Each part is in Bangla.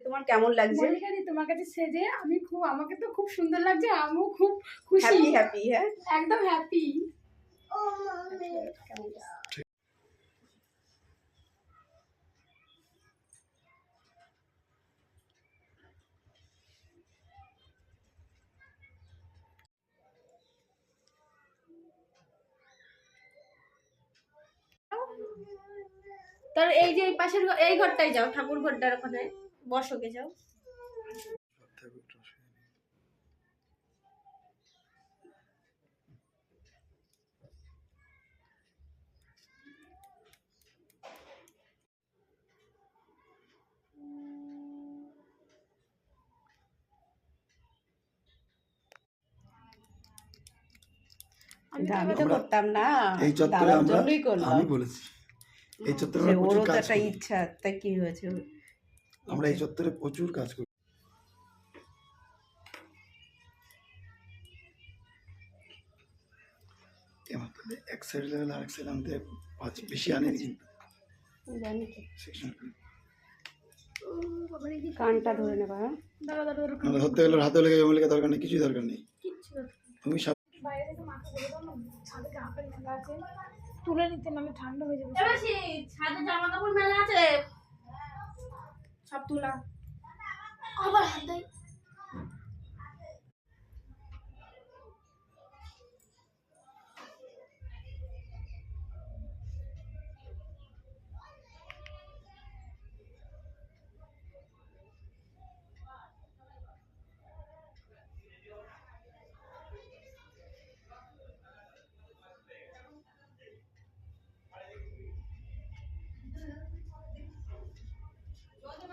তোমার কেমন লাগছে? মল্লিকাদি তোমার কাছে সেজে আমাকে তো খুব সুন্দর লাগছে, আমিও খুব খুশি, হ্যাপি। হ্যাঁ একদম হ্যাপি। তার এই যে পাশের এই ঘরটাই যাও, ঠাকুর ঘরটার ওখানে বসকে যাও। আমি তো করতাম না, এই চত্বরে আমরা, জন্যই করলাম। আমি বলেছি এই চত্বরে আমরা প্রচুর কাজ একটা করি। ইচ্ছা, তাই কি হয়েছে? আমরা এই চত্বরে প্রচুর কাজ করি। এক সাইড লেভেল আর এক সাইড আনতে বেশি আনেনি কিন্তু জানি তো। সেকশন কানটা ধরে নেবা। আমরা ধরতে গেলে হাতে লেগে জমলিকা দরকার নেই, কিছুই দরকার নেই। তুমি সব বাইরে থেকে মাকে বলে দাও না, ছাদে কাপড় মেলা আছে, তুলে নিতে, নাহলে ঠান্ডা হয়ে যাবে। ছাদে জামা কাপড় মেলা আছে, সব তুলা। আবার হাত দেয়।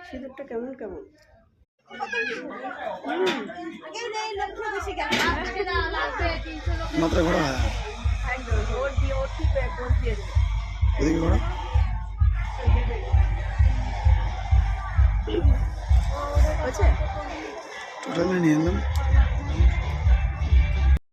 সিঁদুরটা কেমন কেমন? মাত্রা ঘোরা হয় একদম ওর দিয়ে, ওর ঠিক পোজ দিয়ে দেবে। ওদিকে ঘোরা হয়েছে? টোটাল নিয়ে এলাম।